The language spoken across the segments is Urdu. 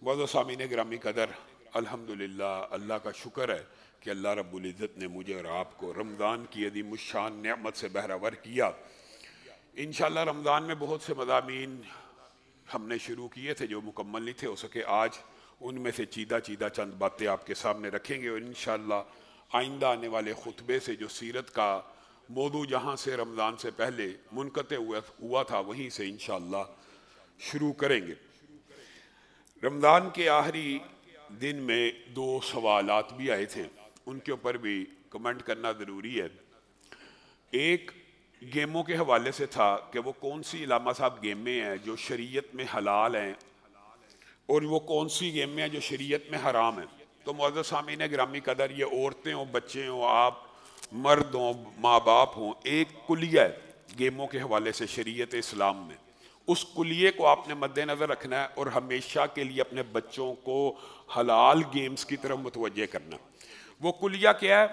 معزز سامعین گرامی قدر، الحمدللہ اللہ کا شکر ہے کہ اللہ رب العزت نے مجھے اور آپ کو رمضان کی عظیم الشان نعمت سے بہرہ کیا۔ انشاءاللہ رمضان میں بہت سے مضامین ہم نے شروع کیے تھے جو مکمل نہیں تھے، ہو سکے آج ان میں سے چیدہ چند باتیں آپ کے سامنے رکھیں گے، اور انشاءاللہ آئندہ آنے والے خطبے سے جو سیرت کا موضوع جہاں سے رمضان سے پہلے منقطع ہوا تھا وہیں سے انشاءاللہ شروع کریں گے۔ رمضان کے آخری دن میں 2 سوالات بھی آئے تھے، ان کے اوپر بھی کمنٹ کرنا ضروری ہے۔ ایک گیموں کے حوالے سے تھا کہ وہ کون سی علامہ صاحب گیمیں ہیں جو شریعت میں حلال ہیں اور وہ کون سی گیمیں ہیں جو شریعت میں حرام ہیں۔ تو معزز سامعین گرامی قدر، یہ عورتیں ہوں، بچے ہوں، آپ مرد ہوں، ماں باپ ہوں، ایک کلیہ ہے گیموں کے حوالے سے شریعت اسلام میں۔ اس کلیے کو آپ نے مد نظر رکھنا ہے اور ہمیشہ کے لیے اپنے بچوں کو حلال گیمز کی طرف متوجہ کرنا۔ وہ کلیہ کیا ہے؟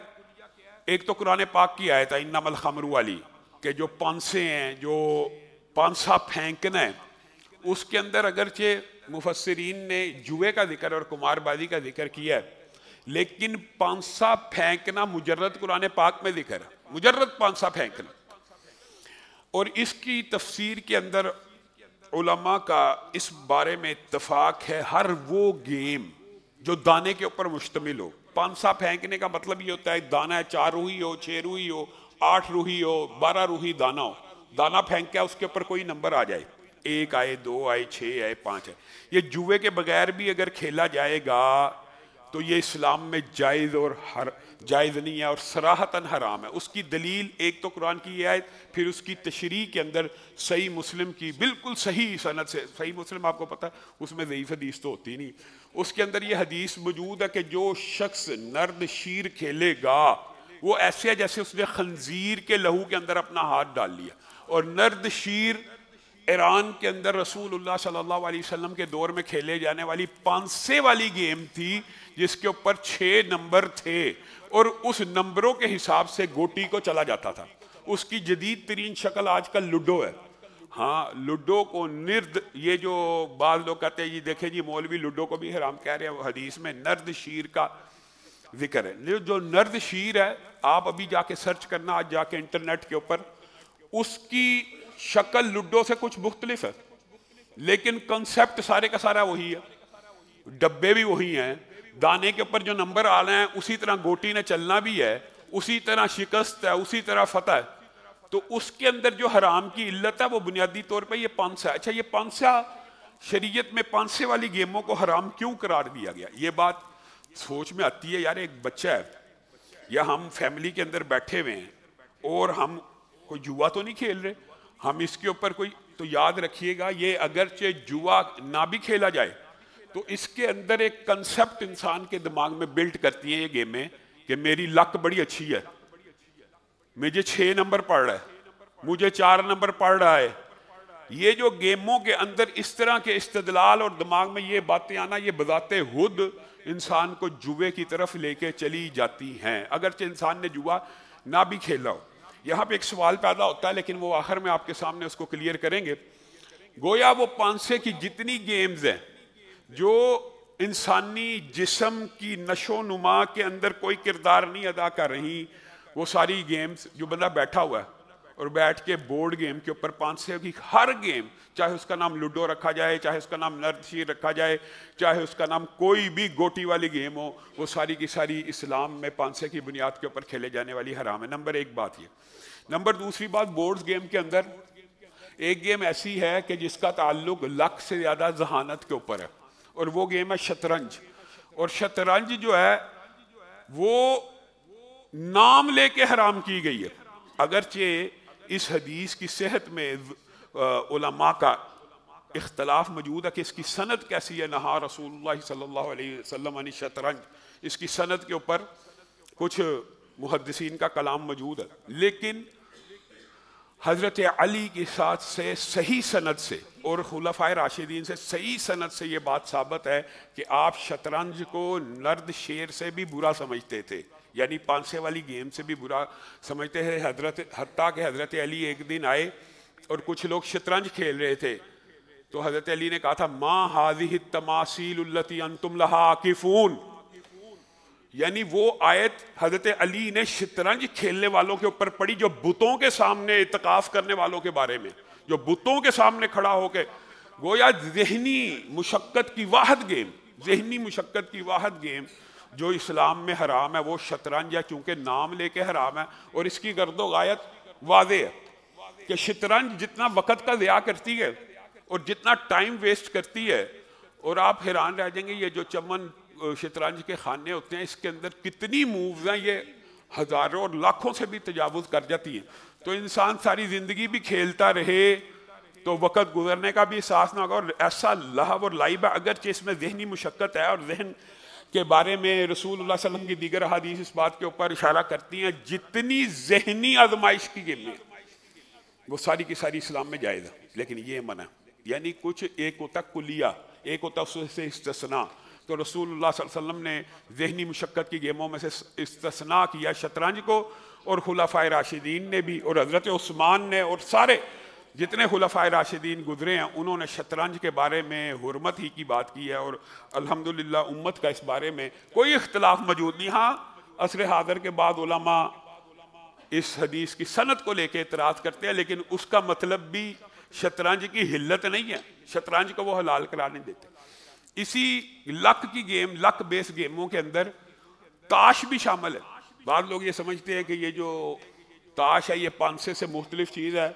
ایک تو قرآن پاک کی آیت ہے انما الخمر والی، کہ جو پانسے ہیں، جو پانسا پھینکنا ہے، اس کے اندر اگرچہ مفسرین نے جوئے کا ذکر اور قمار بازی کا ذکر کیا ہے، لیکن پانسا پھینکنا مجرد قرآن پاک میں ذکر ہے، مجرد پانسا پھینکنا۔ اور اس کی تفسیر کے اندر علماء کا اس بارے میں اتفاق ہے، ہر وہ گیم جو دانے کے اوپر مشتمل ہو۔ پانسا پھینکنے کا مطلب یہ ہوتا ہے دانہ 4 روحی ہو، 6 روحی ہو، 8 روحی ہو، 12 روحی دانہ ہو، دانہ پھینک کے اس کے اوپر کوئی نمبر آ جائے، 1 آئے، 2 آئے، 6 آئے، 5 آئے۔ یہ جوئے کے بغیر بھی اگر کھیلا جائے گا تو یہ اسلام میں جائز نہیں ہے اور صراحتاً حرام ہے۔ اس کی دلیل ایک تو قرآن کی یہ آیت، پھر اس کی تشریح کے اندر صحیح مسلم کی بالکل صحیح سند سے، صحیح مسلم آپ کو پتہ ہے اس میں ضعیف حدیث تو ہوتی نہیں، اس کے اندر یہ حدیث موجود ہے کہ جو شخص نرد شیر کھیلے گا وہ ایسے ہے جیسے اس نے خنزیر کے لہو کے اندر اپنا ہاتھ ڈال لیا۔ اور نرد شیر ایران کے اندر رسول اللہ صلی اللہ علیہ وسلم کے دور میں کھیلے جانے والی پانسے والی گیم تھی جس کے اوپر 6 نمبر تھے اور اس نمبروں کے حساب سے گوٹی کو چلا جاتا تھا۔ اس کی جدید ترین شکل آج کل لوڈو ہے۔ ہاں، لوڈو کو نرد، یہ جو بعض لوگ کہتے ہیں یہ دیکھیں جی مولوی لوڈو کو بھی حرام کہہ رہے ہیں، وہ حدیث میں نرد شیر کا ذکر ہے۔ جو نرد شیر ہے، آپ ابھی جا کے سرچ کرنا، آج جا کے انٹرنیٹ کے اوپر، اس کی شکل لوڈو سے کچھ مختلف ہے لیکن کنسیپٹ سارے کا سارا وہی ہے، ڈبے بھی وہی ہیں، دانے کے اوپر جو نمبر آ رہے ہیں اسی طرح گوٹی نے چلنا بھی ہے، اسی طرح شکست ہے، اسی طرح فتح ہے۔ تو اس کے اندر جو حرام کی علت ہے وہ بنیادی طور پہ یہ پانسا ہے۔ اچھا، یہ پانسا شریعت میں پانسے والی گیموں کو حرام کیوں قرار دیا گیا؟ یہ بات سوچ میں آتی ہے، یار ایک بچہ ہے یا ہم فیملی کے اندر بیٹھے ہوئے ہیں اور ہم کوئی جوا تو نہیں کھیل رہے، ہم اس کے اوپر کوئی، تو یاد رکھیے گا یہ اگرچہ جوا نہ بھی کھیلا جائے تو اس کے اندر ایک کنسپٹ انسان کے دماغ میں بلڈ کرتی ہیں یہ گیمیں کہ میری لک بڑی اچھی ہے، مجھے 6 نمبر پڑ رہا ہے، مجھے 4 نمبر پڑ رہا ہے۔ یہ جو گیموں کے اندر اس طرح کے استدلال اور دماغ میں یہ باتیں آنا، یہ بذات خود انسان کو جوے کی طرف لے کے چلی جاتی ہیں اگرچہ انسان نے جوا نہ بھی کھیلا ہو۔ یہاں پہ ایک سوال پیدا ہوتا ہے لیکن وہ آخر میں آپ کے سامنے اس کو کلیئر کریں گے۔ گویا وہ پانسے کی جتنی گیمز ہیں جو انسانی جسم کی نشو و نما کے اندر کوئی کردار نہیں ادا کر رہی، وہ ساری گیمز جو بندہ بیٹھا ہوا ہے اور بیٹھ کے بورڈ گیم کے اوپر پانسے کی ہر گیم، چاہے اس کا نام لوڈو رکھا جائے، چاہے اس کا نام نرد شیر رکھا جائے، چاہے اس کا نام کوئی بھی گوٹی والی گیم ہو، وہ ساری کی ساری اسلام میں پانسے کی بنیاد کے اوپر کھیلے جانے والی حرام ہے۔ نمبر 1 بات یہ۔ نمبر دوسری بات، بورڈز گیم کے اندر ایک گیم ایسی ہے کہ جس کا تعلق لک سے زیادہ ذہانت کے اوپر ہے اور وہ گیم ہے شطرنج۔ اور شطرنج جو ہے وہ نام لے کے حرام کی گئی ہے، اگرچہ اس حدیث کی صحت میں علماء کا اختلاف موجود ہے کہ اس کی سند کیسی ہے۔ نہا رسول اللہ صلی اللہ علیہ وسلم عن شطرنج، اس کی سند کے اوپر کچھ محدثین کا کلام موجود ہے، لیکن حضرت علی کے ساتھ سے صحیح سند سے اور خلفائے راشدین سے صحیح سند سے یہ بات ثابت ہے کہ آپ شطرنج کو نرد شیر سے بھی برا سمجھتے تھے، یعنی پانسے والی گیم سے بھی برا سمجھتے تھے۔ حتیٰ کہ حضرت علی ایک دن آئے اور کچھ لوگ شطرنج کھیل رہے تھے تو حضرت علی نے کہا تھا ما هذه التماثيل التي انتم لها عاکفون، یعنی وہ آیت حضرت علی نے شطرنج کھیلنے والوں کے اوپر پڑھی جو بتوں کے سامنے اعتکاف کرنے والوں کے بارے میں، جو بتوں کے سامنے کھڑا ہو کے گویا ذہنی مشقت کی واحد گیم، ذہنی مشقت کی واحد گیم جو اسلام میں حرام ہے وہ شطرنج ہے، چونکہ نام لے کے حرام ہے، اور اس کی گرد و غایت واضح ہے کہ شطرنج جتنا وقت کا ضیاع کرتی ہے اور جتنا ٹائم ویسٹ کرتی ہے، اور آپ حیران رہ جائیں گے یہ جو چمن شطرنج کے خانے ہوتے ہیں اس کے اندر کتنی مووز ہیں، یہ ہزاروں اور لاکھوں سے بھی تجاوز کر جاتی ہیں. تو انسان ساری زندگی بھی کھیلتا رہے تو وقت گزرنے کا بھی احساس نہ ہوگا، اور ایسا لہو اور لعب ہے اگرچہ اس میں ذہنی مشقت ہے، اور ذہن کے بارے میں رسول اللہ صلی اللہ علیہ وسلم کی دیگر احادیث اس بات کے اوپر اشارہ کرتی ہیں جتنی ذہنی آزمائش کی گیمیں وہ ساری کی ساری اسلام میں جائز ہے، لیکن یہ منع ہے. یعنی کچھ ایک ہوتا کلیہ، ایک ہوتا اس سے استثناء. تو رسول اللہ صلی اللہ علیہ وسلم نے ذہنی مشقت کی گیموں میں سے استثناء کیا شطرنج کو، اور خلفائے راشدین نے بھی، اور حضرت عثمان نے، اور سارے جتنے خلفائے راشدین گزرے ہیں انہوں نے شطرنج کے بارے میں حرمت ہی کی بات کی ہے، اور الحمدللہ امت کا اس بارے میں کوئی اختلاف موجود نہیں. ہاں عصر حاضر کے بعد علماء اس حدیث کی سند کو لے کے اعتراض کرتے ہیں، لیکن اس کا مطلب بھی شطرنج کی حلت نہیں ہے، شطرنج کو وہ حلال قرار نہیں دیتے. اسی لک کی گیم، لک بیس گیموں کے اندر تاش بھی شامل ہے. بعض لوگ یہ سمجھتے ہیں کہ یہ جو تاش ہے یہ پانسے سے مختلف چیز ہے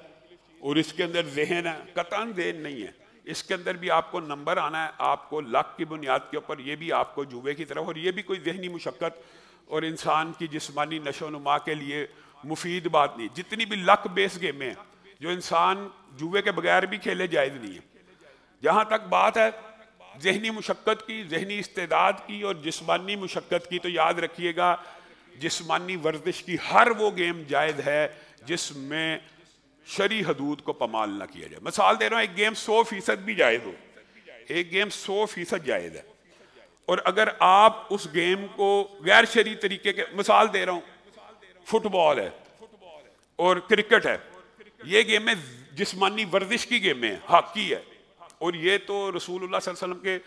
اور اس کے اندر ذہن ہے. قطعاً ذہن نہیں ہے، اس کے اندر بھی آپ کو نمبر آنا ہے، آپ کو لک کی بنیاد کے اوپر، یہ بھی آپ کو جوے کی طرف، اور یہ بھی کوئی ذہنی مشقت اور انسان کی جسمانی نشو و نما کے لیے مفید بات نہیں. جتنی بھی لک بیس گیمیں ہیں جو انسان جوے کے بغیر بھی کھیلے جائز نہیں ہے. جہاں تک بات ہے ذہنی مشقت کی، ذہنی استعداد کی اور جسمانی مشقت کی، تو یاد رکھیے گا جسمانی ورزش کی ہر وہ گیم جائز ہے جس میں شرعی حدود کو پامال نہ کیا جائے. مثال دے رہا ہوں، ایک گیم 100% بھی جائز ہو، ایک گیم 100% جائز ہے، اور اگر آپ اس گیم کو غیر شرعی طریقے کے، مثال دے رہا ہوں فٹ بال ہے اور کرکٹ ہے، یہ گیمیں جسمانی ورزش کی گیمیں ہیں، ہاکی ہے، اور یہ تو رسول اللہ صلی اللہ علیہ وسلم کے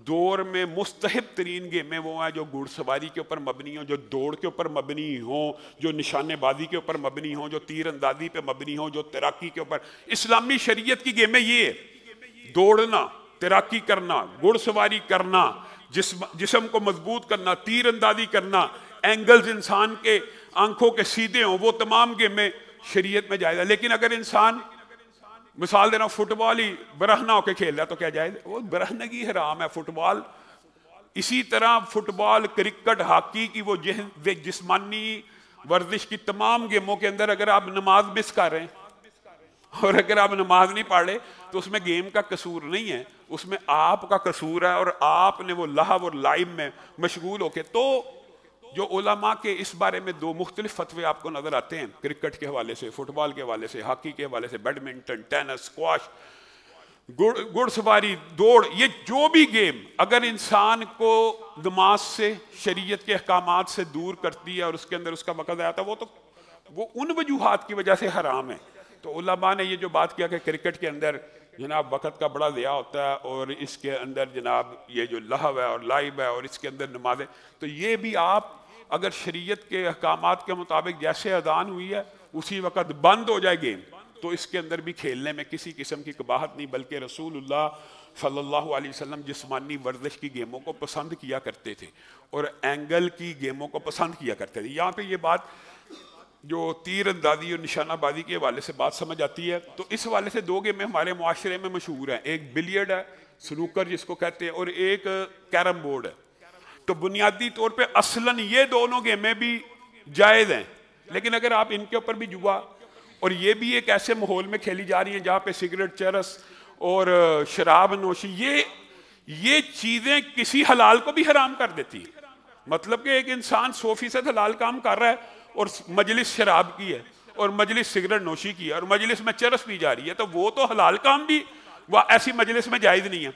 دور میں مستحب ترین گیمیں وہ ہیں جو گھڑ سواری کے اوپر مبنی ہوں، جو دوڑ کے اوپر مبنی ہوں، جو نشانے بازی کے اوپر مبنی ہوں، جو تیر اندازی پہ مبنی ہوں، جو تیراکی کے اوپر. اسلامی شریعت کی گیمیں یہ ہے، دوڑنا، تیراکی کرنا، گھڑ سواری کرنا، جسم کو مضبوط کرنا، تیر اندازی کرنا، اینگلز انسان کے آنکھوں کے سیدھے ہوں، وہ تمام گیمیں شریعت میں جائز ہے. لیکن اگر انسان مثال دینا فٹ بال ہی برہنہ ہو کے کھیل رہا ہے تو کیا جائز؟ وہ برہنگی حرام ہے. فٹ بال اسی طرح فٹ بال، کرکٹ، ہاکی کی وہ جسمانی ورزش کی تمام گیموں کے اندر اگر آپ نماز مس کر رہے ہیں اور اگر آپ نماز نہیں پڑھ رہے تو اس میں گیم کا قصور نہیں ہے، اس میں آپ کا قصور ہے، اور آپ نے وہ لہو اور لعب میں مشغول ہو کے. تو جو علماء کے اس بارے میں دو مختلف فتوے آپ کو نظر آتے ہیں، کرکٹ کے حوالے سے، فٹ بال کے حوالے سے، ہاکی کے حوالے سے، بیڈمنٹن، ٹینس، اسکواش، گھڑ سواری، دوڑ، یہ جو بھی گیم اگر انسان کو نماز سے، شریعت کے احکامات سے دور کرتی ہے اور اس کے اندر اس کا وقت آتا ہے، وہ ان وجوہات کی وجہ سے حرام ہے. تو علماء نے یہ جو بات کیا کہ کرکٹ کے اندر جناب وقت کا بڑا ضیاع ہوتا ہے اور اس کے اندر جناب یہ جو لہو ہے اور لعب ہے اور اس کے اندر نمازیں، تو یہ بھی آپ اگر شریعت کے احکامات کے مطابق جیسے اذان ہوئی ہے اسی وقت بند ہو جائے گیم تو اس کے اندر بھی کھیلنے میں کسی قسم کی قباحت نہیں، بلکہ رسول اللہ صلی اللہ علیہ وسلم جسمانی ورزش کی گیموں کو پسند کیا کرتے تھے اور اینگل کی گیموں کو پسند کیا کرتے تھے. یہاں پہ یہ بات جو تیر اندازی اور نشانہ بازی کے حوالے سے بات سمجھ آتی ہے، تو اس حوالے سے دو گیمیں ہمارے معاشرے میں مشہور ہیں، ایک بلیئرڈ ہے، سنوکر جس کو کہتے ہیں، اور ایک کیرم بورڈ ہے. تو بنیادی طور پہ اصلاً یہ دونوں گیمیں بھی جائز ہیں، لیکن اگر آپ ان کے اوپر بھی جوا، اور یہ بھی ایک ایسے ماحول میں کھیلی جا رہی ہیں جہاں پہ سگریٹ، چرس اور شراب نوشی، یہ چیزیں کسی حلال کو بھی حرام کر دیتی ہیں. مطلب کہ ایک انسان 100% حلال کام کر رہا ہے اور مجلس شراب کی ہے اور مجلس سگریٹ نوشی کی ہے اور مجلس میں چرس پی جا رہی ہے، تو وہ تو حلال کام بھی وہ ایسی مجلس میں جائز نہیں ہے.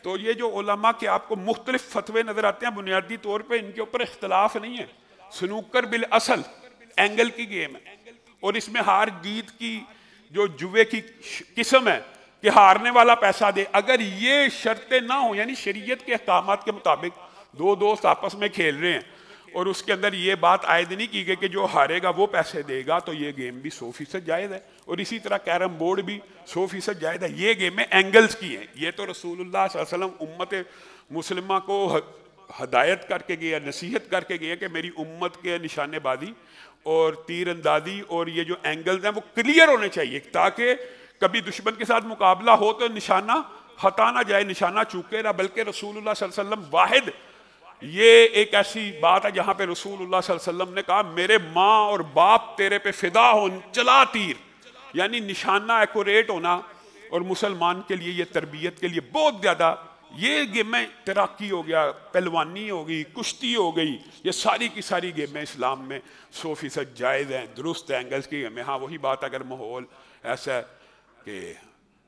تو یہ جو علماء کے آپ کو مختلف فتوے نظر آتے ہیں بنیادی طور پہ ان کے اوپر اختلاف نہیں ہے. سنوکر بالاصل اینگل کی گیم ہے اور اس میں ہار جیت کی جو جوے کی قسم ہے کہ ہارنے والا پیسہ دے. اگر یہ شرطیں نہ ہوں، یعنی شریعت کے احکامات کے مطابق دو دوست آپس میں کھیل رہے ہیں اور اس کے اندر یہ بات عائد نہیں کی گئی کہ جو ہارے گا وہ پیسے دے گا، تو یہ گیم بھی 100% جائز ہے. اور اسی طرح کیرم بورڈ بھی 100% جائز ہے. یہ گیمیں اینگلز کی ہیں. یہ تو رسول اللہ صلی اللہ علیہ وسلم امت مسلمہ کو ہدایت کر کے گیا، نصیحت کر کے گیا کہ میری امت کے نشانے بازی اور تیر اندازی اور یہ جو اینگلز ہیں وہ کلیئر ہونے چاہیے، تاکہ کبھی دشمن کے ساتھ مقابلہ ہو تو نشانہ خطا نہ جائے، نشانہ چوکے نہ. بلکہ رسول اللہ صلی اللہ علیہ وسلم واحد یہ ایک ایسی بات ہے جہاں پہ رسول اللہ صلی اللہ علیہ وسلم نے کہا میرے ماں اور باپ تیرے پہ فدا ہو، چلا تیر. یعنی نشانہ ایکوریٹ ہونا، اور مسلمان کے لیے یہ تربیت کے لیے بہت زیادہ. یہ گیمیں تیراکی ہو گیا، پہلوانی ہو گئی، کشتی ہو گئی، یہ ساری کی ساری گیمیں اسلام میں 100% جائز ہیں، درست اینگلز کی گیمیں. ہاں وہی بات، اگر ماحول ایسا ہے کہ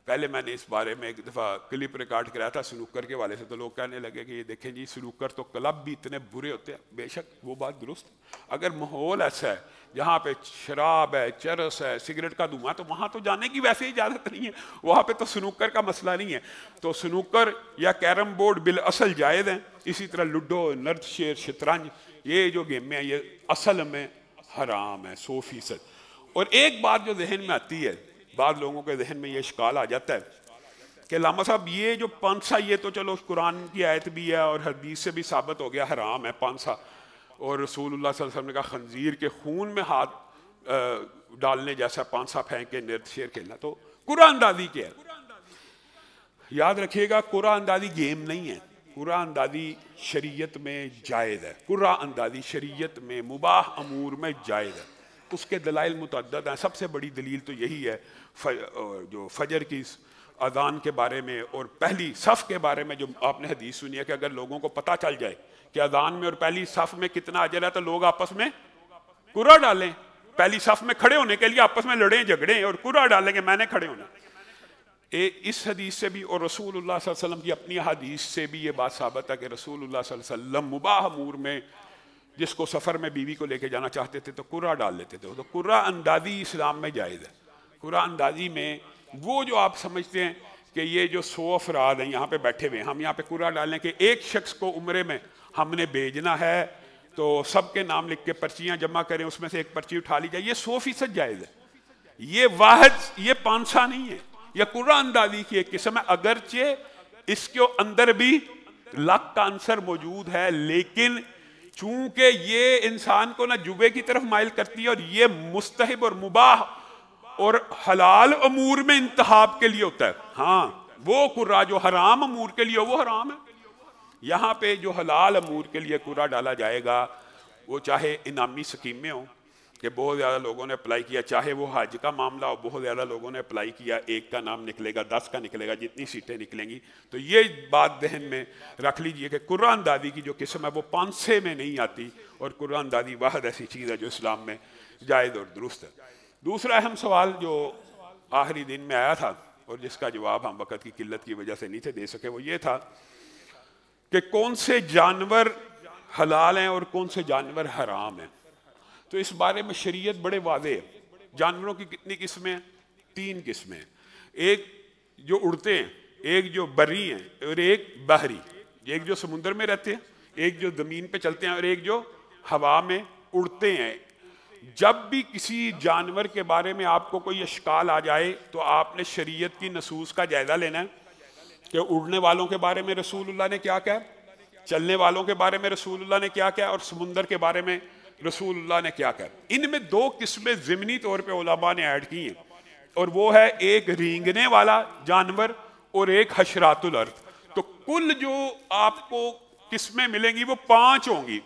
پہلے میں نے اس بارے میں ایک دفعہ کلپ ریکارڈ کرایا تھا سنوکر کے والے سے، تو لوگ کہنے لگے کہ یہ دیکھیں جی سنوکر تو کلب بھی اتنے برے ہوتے ہیں. بے شک وہ بات درست. اگر ماحول ایسا ہے جہاں پہ شراب ہے، چرس ہے، سگریٹ کا دھواں، تو وہاں تو جانے کی ویسے اجازت نہیں ہے. وہاں پہ تو سنوکر کا مسئلہ نہیں ہے. تو سنوکر یا کیرم بورڈ بالاصل جائز ہیں. اسی طرح لوڈو، نرد شیر، شطرنج، یہ جو گیمیں ہیں یہ اصل میں حرام ہے 100%. اور ایک بات جو ذہن میں آتی ہے، بعض لوگوں کے ذہن میں یہ اشکال آ جاتا ہے کہ علامہ صاحب یہ جو پانسا، یہ تو چلو قرآن کی آیت بھی ہے اور حدیث سے بھی ثابت ہو گیا حرام ہے پانسا، اور رسول اللہ صلی اللہ علیہ وسلم نے کہا خنزیر کے خون میں ہاتھ ڈالنے جیسا پانسا پھینک کے نرد شیر کھیلنا. تو قرآن اندازی کیا ہے؟ یاد رکھیے گا قرآن اندازی گیم نہیں ہے. قرآن اندازی شریعت میں جائز ہے. قرآن اندازی شریعت میں مباح امور میں جائز ہے. اس کے دلائل متعدد ہیں. سب سے بڑی دلیل تو یہی ہے جو فجر کی اذان کے بارے میں اور پہلی صف کے بارے میں جو آپ نے حدیث سنی ہے کہ اگر لوگوں کو پتہ چل جائے کہ اذان میں اور پہلی صف میں کتنا اجر ہے تو لوگ آپس میں قرعہ ڈالیں. پہلی صف میں کھڑے ہونے کے لیے آپس میں لڑیں جھگڑیں اور قرعہ ڈالیں کہ میں نے کھڑے ہونا. اس حدیث سے بھی اور رسول اللہ صلی اللہ علیہ وسلم کی اپنی حدیث سے بھی یہ بات ثابت ہے کہ رسول اللہ صلی اللہ علیہ وسلم مباح امور میں جس کو سفر میں بیوی کو لے کے جانا چاہتے تھے تو قرعہ ڈال لیتے تھے. تو قرعہ اندازی اسلام میں جائز ہے. قرعہ اندازی میں وہ جو آپ سمجھتے ہیں کہ یہ جو 100 افراد ہیں یہاں پہ بیٹھے ہوئے ہیں، ہم یہاں پہ قرعہ ڈالیں کہ ایک شخص کو عمرے میں ہم نے بھیجنا ہے تو سب کے نام لکھ کے پرچیاں جمع کریں، اس میں سے ایک پرچی اٹھا لی جائے، یہ 100% جائز ہے. یہ واحد یہ پانسا نہیں ہے. یہ قرعہ اندازی کی ایک قسم ہے، اگرچہ اس کے اندر بھی لک کا عنصر موجود ہے، لیکن چونکہ یہ انسان کو نہ جوے کی طرف مائل کرتی ہے اور یہ مستحب اور مباح اور حلال امور میں انتخاب کے لیے ہوتا ہے. ہاں وہ قرعہ جو حرام امور کے لیے وہ حرام ہے. یہاں پہ جو حلال امور کے لیے قرعہ ڈالا جائے گا وہ چاہے انعامی سکیمیں ہوں کہ بہت زیادہ لوگوں نے اپلائی کیا، چاہے وہ حج کا معاملہ ہو، بہت زیادہ لوگوں نے اپلائی کیا، ایک کا نام نکلے گا، 10 کا نکلے گا، جتنی سیٹیں نکلیں گی. تو یہ بات ذہن میں رکھ لیجئے کہ قرعہ اندازی کی جو قسم ہے وہ پانسے میں نہیں آتی، اور قرعہ اندازی واحد ایسی چیز ہے جو اسلام میں جائز اور درست ہے. دوسرا اہم سوال جو آخری دن میں آیا تھا اور جس کا جواب ہم وقت کی قلت کی وجہ سے نہیں تھے دے سکے، وہ یہ تھا کہ کون سے جانور حلال ہیں اور کون سے جانور حرام ہیں. تو اس بارے میں شریعت بڑے واضح ہے. جانوروں کی کتنی قسمیں ہیں؟ 3 قسمیں ہیں. ایک جو اڑتے ہیں، ایک جو بری ہیں اور ایک بحری. ایک جو سمندر میں رہتے ہیں، ایک جو زمین پہ چلتے ہیں اور ایک جو ہوا میں اڑتے ہیں. جب بھی کسی جانور کے بارے میں آپ کو کوئی اشکال آ جائے تو آپ نے شریعت کی نصوص کا جائزہ لینا ہے کہ اڑنے والوں کے بارے میں رسول اللہ نے کیا کہا، چلنے والوں کے بارے میں رسول اللہ نے کیا کہا، اور سمندر کے بارے میں رسول اللہ نے کیا کہا. ان میں 2 قسمیں ضمنی طور پہ علماء نے ایڈ کی ہیں، اور وہ ہے ایک رینگنے والا جانور اور ایک حشرات الارض. تو کل جو آپ کو قسمیں ملیں گی وہ 5 ہوں گی.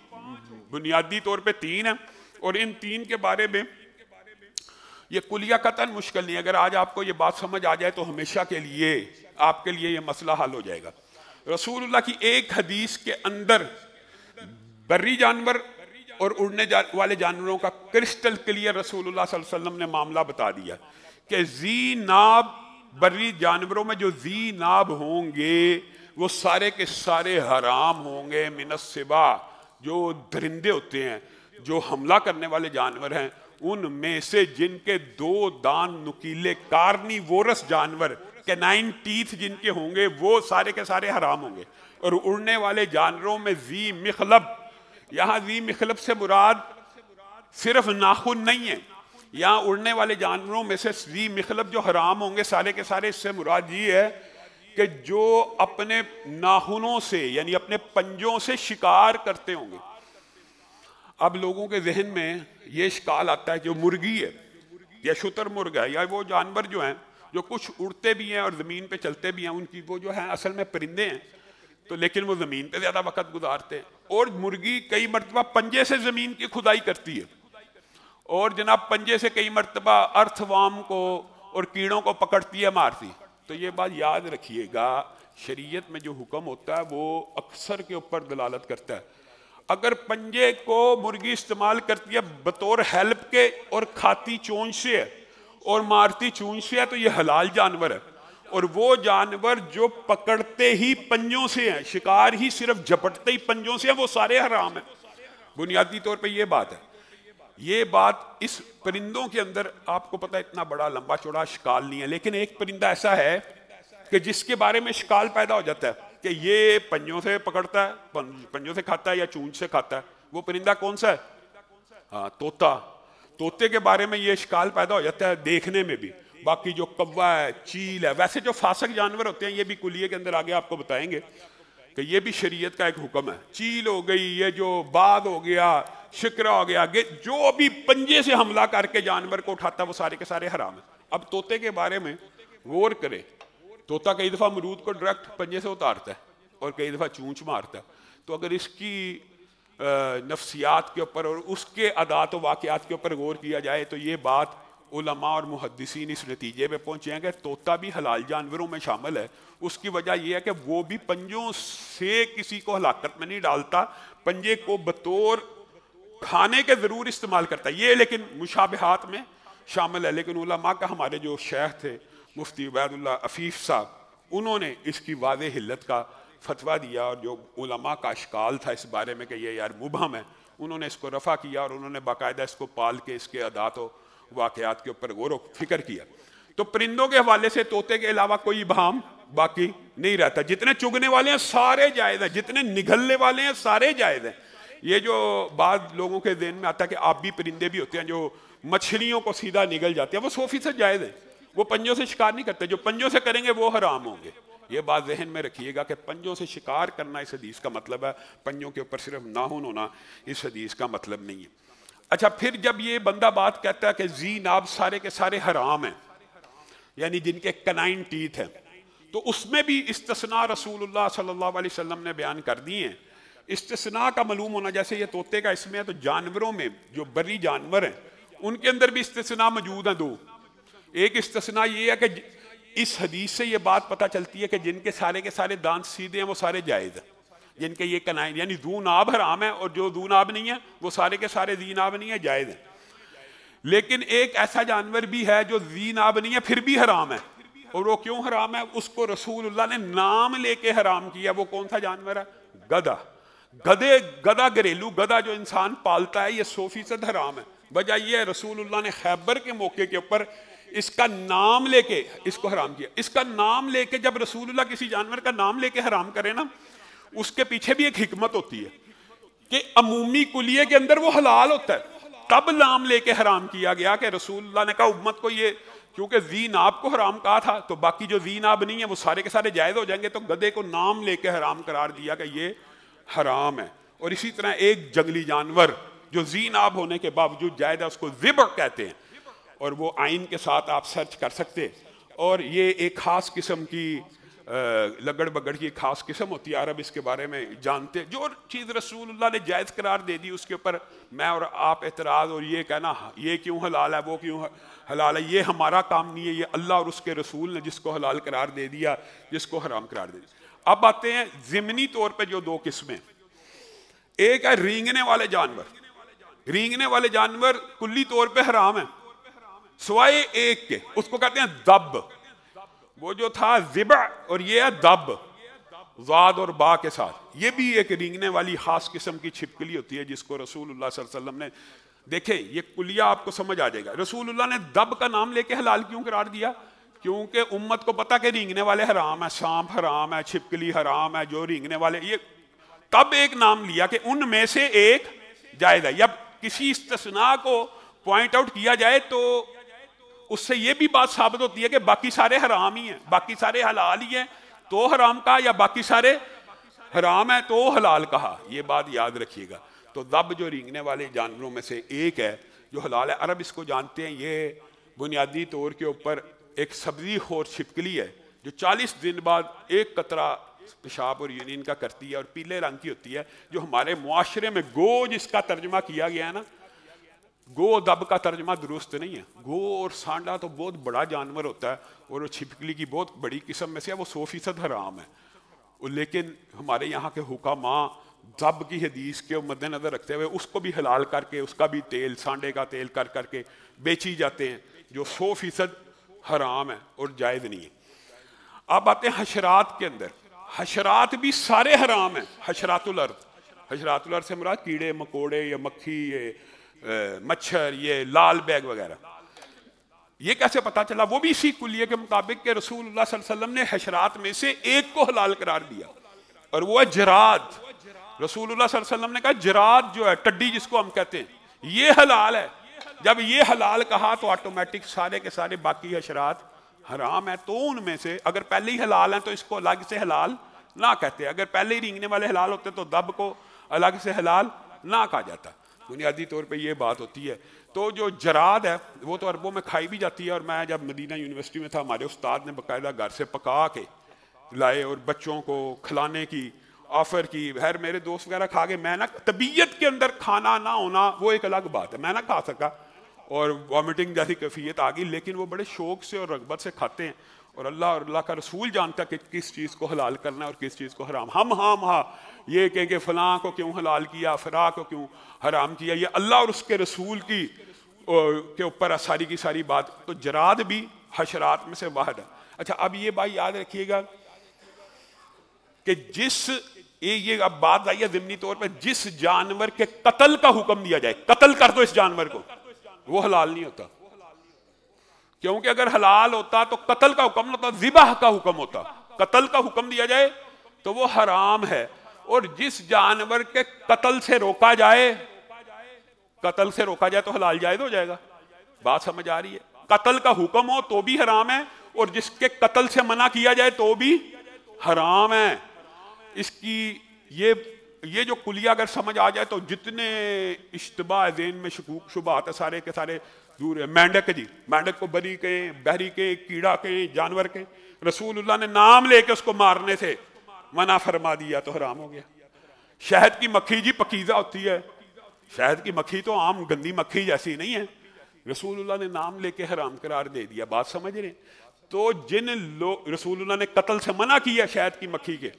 بنیادی طور پہ 3 ہیں، اور ان 3 کے بارے میں یہ کلیہ قطعاً مشکل نہیں. اگر آج آپ کو یہ بات سمجھ آ جائے تو ہمیشہ کے لیے آپ کے لیے یہ مسئلہ حل ہو جائے گا. رسول اللہ کی ایک حدیث کے اندر بری جانور اور اڑنے والے جانوروں کا کرسٹل کلیئر رسول اللہ صلی اللہ علیہ وسلم نے معاملہ بتا دیا کہ ذی ناب بری جانوروں میں جو ذی ناب ہوں گے وہ سارے کے سارے حرام ہوں گے من السباع. جو درندے ہوتے ہیں، جو حملہ کرنے والے جانور ہیں، ان میں سے جن کے 2 دان نکیلے کارنی وورس جانور کینائن ٹیتھ جن کے ہوں گے وہ سارے کے سارے حرام ہوں گے. اور اڑنے والے جانوروں میں ذی مخلب، یہاں ذی مخلب سے مراد صرف ناخن نہیں ہے، یہاں اڑنے والے جانوروں میں سے ذی مخلب جو حرام ہوں گے سارے کے سارے، اس سے مراد یہ ہے کہ جو اپنے ناخنوں سے یعنی اپنے پنجوں سے شکار کرتے ہوں گے. اب لوگوں کے ذہن میں یہ اشکال آتا ہے کہ وہ مرغی ہے یا شتر مرغ ہے یا وہ جانور جو ہیں جو کچھ اڑتے بھی ہیں اور زمین پہ چلتے بھی ہیں، ان کی وہ جو ہیں اصل میں پرندے ہیں تو لیکن وہ زمین پہ زیادہ وقت گزارتے ہیں. اور مرغی کئی مرتبہ پنجے سے زمین کی کھدائی کرتی ہے اور جناب پنجے سے کئی مرتبہ ارتھ وام کو اور کیڑوں کو پکڑتی ہے، مارتی. تو یہ بات یاد رکھیے گا، شریعت میں جو حکم ہوتا ہے وہ اکثر کے اوپر دلالت کرتا ہے. اگر پنجے کو مرغی استعمال کرتی ہے بطور ہیلپ کے اور کھاتی چونچ سے ہے اور مارتی چونچ سے ہے تو یہ حلال جانور ہے. اور وہ جانور جو پکڑتے ہی پنجوں سے ہیں، شکار ہی صرف جھپٹتے ہی پنجوں سے ہیں، وہ سارے حرام ہیں. بنیادی طور پہ یہ بات ہے. یہ بات اس پرندوں کے اندر آپ کو پتہ اتنا بڑا لمبا چوڑا اشکال نہیں ہے، لیکن ایک پرندہ ایسا ہے کہ جس کے بارے میں اشکال پیدا ہو جاتا ہے کہ یہ پنجوں سے پکڑتا ہے، پنجوں سے کھاتا ہے یا چونچ سے کھاتا ہے. وہ پرندہ کون سا ہے؟ ہاں، طوطا. طوطے کے بارے میں یہ اشکال پیدا ہو جاتا ہے دیکھنے میں بھی. باقی جو کوا ہے، چیل ہے، ویسے جو فاسق جانور ہوتے ہیں یہ بھی کلیے کے اندر آگے آپ کو بتائیں گے کہ یہ بھی شریعت کا ایک حکم ہے. چیل ہو گئی، یہ جو باز ہو گیا، شکرا ہو گیا، جو بھی پنجے سے حملہ کر کے جانور کو اٹھاتا ہے وہ سارے کے سارے حرام ہیں. اب طوطے کے بارے میں غور کرے. طوطا کئی دفعہ امرود کو ڈائریکٹ پنجے سے اتارتا ہے اور کئی دفعہ چونچ مارتا ہے. تو اگر اس کی نفسیات کے اوپر اور اس کے عادات و واقعات کے اوپر غور کیا جائے تو یہ بات علماء اور محدثین اس نتیجے پہ پہنچے ہیں کہ طوطا بھی حلال جانوروں میں شامل ہے. اس کی وجہ یہ ہے کہ وہ بھی پنجوں سے کسی کو ہلاکت میں نہیں ڈالتا، پنجے کو بطور کھانے کے ضرور استعمال کرتا ہے. یہ لیکن مشابہات میں شامل ہے. لیکن علماء کا ہمارے جو شیخ تھے مفتی عبید اللہ عفیف صاحب، انہوں نے اس کی واضح علت کا فتویٰ دیا اور جو علماء کا اشکال تھا اس بارے میں کہ یہ یار مبہم ہے، انہوں نے اس کو رفع کیا اور انہوں نے باقاعدہ اس کو پال کے اس کے عادات و واقعات کے اوپر غور و فکر کیا. تو پرندوں کے حوالے سے طوطے کے علاوہ کوئی ابہام باقی نہیں رہتا. جتنے چگنے والے ہیں سارے جائز ہیں، جتنے نگلنے والے ہیں سارے جائز ہیں. یہ جو بعض لوگوں کے ذہن میں آتا ہے کہ آبی پرندے بھی ہوتے ہیں جو مچھلیوں کو سیدھا نگل جاتے ہیں، وہ 100% جائز ہیں. وہ پنجوں سے شکار نہیں کرتے، جو پنجوں سے کریں گے وہ حرام ہوں گے. یہ بات ذہن میں رکھیے گا کہ پنجوں سے شکار کرنا اس حدیث کا مطلب ہے، پنجوں کے اوپر صرف ناخن ہونا اس حدیث کا مطلب نہیں ہے. اچھا، پھر جب یہ بندہ بات کہتا ہے کہ ذی ناب سارے کے سارے حرام ہیں، یعنی جن کے کنائن ٹیتھ ہیں، تو اس میں بھی استثناء رسول اللہ صلی اللہ علیہ وسلم نے بیان کر دی ہیں. استثناء کا معلوم ہونا، جیسے یہ طوطے کا اس میں ہے تو جانوروں میں جو بری جانور ہیں ان کے اندر بھی استثناء موجود ہیں دو. ایک استثناء یہ ہے کہ اس حدیث سے یہ بات پتہ چلتی ہے کہ جن کے سارے دانت سیدھے ہیں وہ سارے جائز ہیں، جن کے یہ کنائن یعنی ذو ناب حرام ہے، اور جو ذو ناب نہیں ہے وہ سارے کے سارے ذی ناب نہیں ہے، جائز ہیں. لیکن ایک ایسا جانور بھی ہے جو ذی ناب نہیں ہے پھر بھی حرام ہے. اور وہ کیوں حرام ہے؟ اس کو رسول اللہ نے نام لے کے حرام کیا. وہ کون سا جانور ہے؟ گدھا. گدھا گھریلو گدھا جو انسان پالتا ہے یہ 100% حرام ہے. وجہ یہ ہے رسول اللہ نے خیبر کے موقع کے اوپر اس کا نام لے کے اس کو حرام کیا. اس کا نام لے کے جب رسول اللہ کسی جانور کا نام لے کے حرام کرے نا، اس کے پیچھے بھی ایک حکمت ہوتی ہے کہ عمومی کلیے کے اندر وہ حلال ہوتا ہے. تب نام لے کے حرام کیا گیا کہ رسول اللہ نے کہا امت کو یہ، کیونکہ ذی ناب کو حرام کہا تھا تو باقی جو ذی ناب نہیں ہے وہ سارے کے سارے جائز ہو جائیں گے. تو گدھے کو نام لے کے حرام قرار دیا کہ یہ حرام ہے. اور اسی طرح ایک جنگلی جانور جو ذی ناب ہونے کے باوجود جائز ہے اس کو ذبح کہتے ہیں، اور وہ آئین کے ساتھ آپ سرچ کر سکتے. اور یہ ایک خاص قسم کی لگڑ بگڑ کی خاص قسم ہوتی ہے، عرب اس کے بارے میں جانتے. جو چیز رسول اللہ نے جائز قرار دے دی اس کے اوپر میں اور آپ اعتراض اور یہ کہنا یہ کیوں حلال ہے وہ کیوں حلال ہے، یہ ہمارا کام نہیں ہے. یہ اللہ اور اس کے رسول نے جس کو حلال قرار دے دیا، جس کو حرام قرار دے دیا. اب آتے ہیں ضمنی طور پہ جو دو قسمیں. ایک ہے رینگنے والے جانور. رینگنے والے جانور کلی طور پہ حرام ہیں سوائے ایک کے، اس کو کہتے ہیں دب. وہ جو تھا ذبح اور یہ ہے دب، ضاد اور با کے ساتھ. یہ بھی ایک رینگنے والی خاص قسم کی چھپکلی ہوتی ہے جس کو رسول اللہ صلی اللہ علیہ وسلم نے، دیکھیں یہ کلیہ آپ کو سمجھ آ جائے گا. رسول اللہ نے دب کا نام لے کے حلال کیوں قرار دیا؟ کیونکہ امت کو پتا کہ رینگنے والے حرام ہیں، سانپ حرام ہے، چھپکلی حرام ہے، جو رینگنے والے، یہ تب ایک نام لیا کہ ان میں سے ایک جائز ہے. جب کسی استثناء کو پوائنٹ آؤٹ کیا جائے تو اس سے یہ بھی بات ثابت ہوتی ہے کہ باقی سارے حرام ہی ہیں، باقی سارے حلال ہی ہیں تو حرام کہا، یا باقی سارے حرام ہیں تو حلال کہا. یہ بات یاد رکھیے گا. تو دب جو رینگنے والے جانوروں میں سے ایک ہے جو حلال ہے. عرب اس کو جانتے ہیں، یہ بنیادی طور کے اوپر ایک سبزی خور چھپکلی ہے جو 40 دن بعد ایک قطرہ پیشاب اور یونین کا کرتی ہے اور پیلے رنگ کی ہوتی ہے. جو ہمارے معاشرے میں گو جس کا ترجمہ کیا گیا ہے نا، گو دب کا ترجمہ درست نہیں ہے. گو اور سانڈا تو بہت بڑا جانور ہوتا ہے اور وہ چھپکلی کی بہت بڑی قسم میں سے ہے، وہ 100% حرام ہے. لیکن ہمارے یہاں کے حکماء دب کی حدیث کے مد نظر رکھتے ہوئے اس کو بھی حلال کر کے اس کا بھی تیل، سانڈے کا تیل کر کر کے بیچی جاتے ہیں، جو 100% حرام ہے اور جائز نہیں ہے. اب آتے ہیں حشرات کے اندر. حشرات بھی سارے حرام ہیں. حشرات الارض، حشرات الارض سے مراد کیڑے مکوڑے یا مکھی، یہ مچھر، یہ لال بیگ وغیرہ. یہ کیسے پتا چلا؟ وہ بھی اسی کلیے کے مطابق کہ رسول اللہ صلی اللہ علیہ وسلم نے حشرات میں سے ایک کو حلال قرار دیا اور وہ ہے جراد. رسول اللہ صلی اللہ علیہ وسلم نے کہا جراد جو ہے، ٹڈی جس کو ہم کہتے ہیں، یہ حلال ہے. جب یہ حلال کہا تو آٹومیٹک سارے کے سارے باقی حشرات حرام ہیں. تو ان میں سے اگر پہلے ہی حلال ہیں تو اس کو الگ سے حلال نہ کہتے. اگر پہلے ہی رینگنے والے حلال ہوتے تو دب کو الگ سے حلال نہ کہا جاتا. بنیادی طور پہ یہ بات ہوتی ہے. تو جو جراد ہے وہ تو عربوں میں کھائی بھی جاتی ہے، اور میں جب مدینہ یونیورسٹی میں تھا ہمارے استاد نے باقاعدہ گھر سے پکا کے لائے اور بچوں کو کھلانے کی آفر کی. خیر میرے دوست وغیرہ کھا گئے، میں نہ، طبیعت کے اندر کھانا نہ ہونا وہ ایک الگ بات ہے، میں نہ کھا سکا اور وامٹنگ جیسی کیفیت آ گئی، لیکن وہ بڑے شوق سے اور رغبت سے کھاتے ہیں. اور اللہ کا رسول جانتا ہے کہ کس چیز کو حلال کرنا ہے اور کس چیز کو حرام. ہم ہاں یہ کہیں کہ فلاں کو کیوں حلال کیا، فلاں کو کیوں حرام کیا، یہ اللہ اور اس کے رسول کی کے اوپر ساری کی ساری بات. تو جراد بھی حشرات میں سے واحد ہے. اچھا اب یہ بات یاد رکھیے گا کہ یہ اب بات آئی ہے ضمنی طور پہ، جس جانور کے قتل کا حکم دیا جائے، قتل کر دو اس جانور کو، وہ حلال نہیں ہوتا. کیونکہ اگر حلال ہوتا تو قتل کا حکم ہوتا، ذبح کا حکم ہوتا. قتل کا حکم دیا جائے تو وہ حرام ہے. اور جس جانور کے قتل سے روکا جائے، قتل سے روکا جائے تو حلال جائز ہو جائے گا. بات سمجھ آ رہی ہے؟ قتل کا حکم ہو تو بھی حرام ہے، اور جس کے قتل سے منع کیا جائے تو بھی حرام ہے. اس کی یہ جو کلیہ اگر سمجھ آ جائے تو جتنے اشتباہ ذہن میں شکوک شبہات ہے سارے کے سارے دور ہے. مینڈک جی، مینڈک کو بری کہیں، بحری کہیں، کیڑا کہیں، جانور کہیں، رسول اللہ نے نام لے کے اس کو مارنے سے منع فرما دیا تو حرام ہو گیا. شہد کی مکھی جی پکیزہ ہوتی ہے، شہد کی مکھی تو عام گندی مکھی جیسی نہیں ہے، رسول اللہ نے نام لے کے حرام قرار دے دیا. بات سمجھ رہے ہیں؟ تو جن لوگ رسول اللہ نے قتل سے منع کیا شہد کی مکھی کے،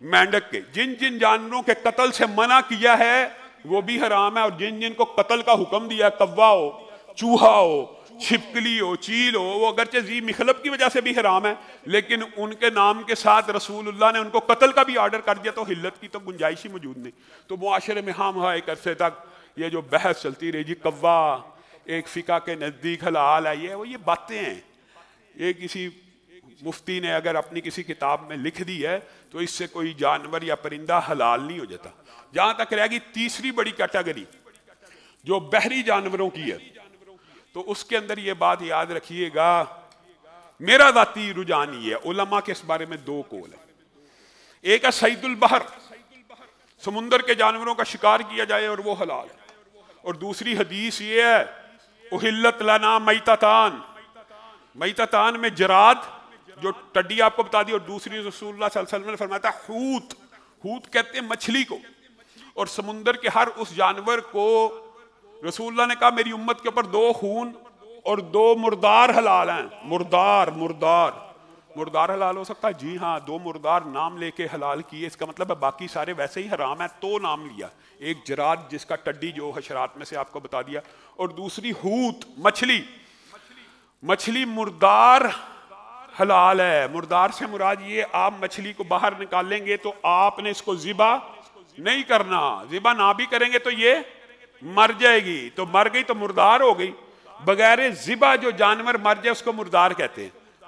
مینڈک کے، جن جانوروں کے قتل سے منع کیا ہے وہ بھی حرام ہے. اور جن کو قتل کا حکم دیا ہے، کوا ہو، چوہا ہو، چھپکلی ہو، چیل ہو، وہ اگرچہ ذی مخلب کی وجہ سے بھی حرام ہے، لیکن ان کے نام کے ساتھ رسول اللہ نے ان کو قتل کا بھی آرڈر کر دیا تو حلت کی تو گنجائش ہی موجود نہیں. تو معاشرے میں ہم ایک عرصے تک یہ جو بحث چلتی رہی، جی کوا ایک فقہ کے نزدیک حلال ہے، یہ باتیں ہیں. یہ کسی مفتی نے اگر اپنی کسی کتاب میں لکھ دی ہے تو اس سے کوئی جانور یا پرندہ حلال نہیں ہو جاتا. جہاں تک رہ گئی تیسری بڑی کیٹیگری جو بحری جانوروں کی ہے، تو اس کے اندر یہ بات یاد رکھیے گا، میرا ذاتی رجحان یہ ہے، علماء کے اس بارے میں دو قول ہیں. ایک ہے صید البحر، سمندر کے جانوروں کا شکار کیا جائے اور وہ حلال ہے. اور دوسری حدیث یہ ہے احلت لنا میتتان، میتتان میں جراد جو ٹڈی آپ کو بتا دی، اور دوسری رسول اللہ صلی اللہ علیہ وسلم نے فرمایا تھا حوت. حوت کہتے ہیں مچھلی کو. اور سمندر کے ہر اس جانور کو رسول اللہ نے کہا میری امت کے اوپر 2 خون اور 2 مردار حلال ہیں. مردار حلال ہو سکتا ہے؟ جی ہاں، 2 مردار نام لے کے حلال کیے، اس کا مطلب ہے باقی سارے ویسے ہی حرام ہیں. تو نام لیا، ایک جراد جس کا ٹڈی جو حشرات میں سے آپ کو بتا دیا، اور دوسری حوت مچھلی مردار حلال ہے. مردار سے مراد یہ آپ مچھلی کو باہر نکالیں گے تو آپ نے اس کو ذبح نہیں کرنا، ذبح نہ بھی کریں گے تو یہ مر جائے گی. تو مر گئی تو مردار ہو گئی. بغیر ذبح جو جانور مر جائے اس کو مردار کہتے ہیں.